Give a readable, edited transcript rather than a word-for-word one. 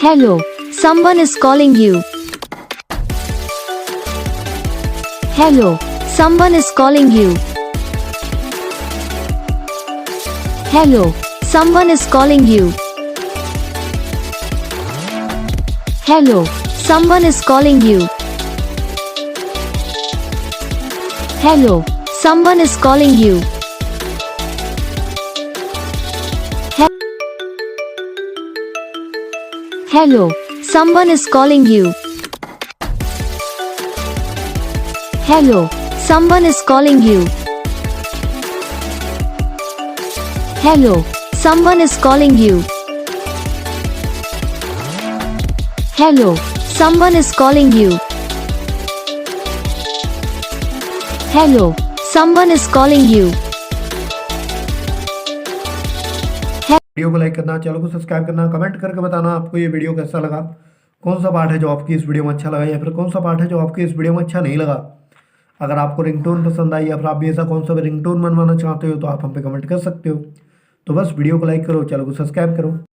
Hello, someone is calling you. Hello, someone is calling you. Hello, someone is calling you. Hello, someone is calling you. Hello, someone is calling you. Hello, someone is calling you. Hello, someone is calling you. Hello, someone is calling you. Hello, someone is calling you. Hello, someone is calling you. Video को like करना, channel को subscribe करना, comment करके बताना आपको ये video कैसा लगा, कौन सा पार्ट है जो आपकी इस वीडियो में अच्छा लगा या फिर कौन सा पार्ट है जो आपकी इस वीडियो में अच्छा नहीं लगा। अगर आपको रिंगटोन पसंद आई या फिर आप भी ऐसा कौन सा भी रिंगटोन बनवाना चाहते हो तो आप हम पे कमेंट कर सकते हो। तो बस वीडियो को लाइक करो, चैनल को सब्सक्राइब करो।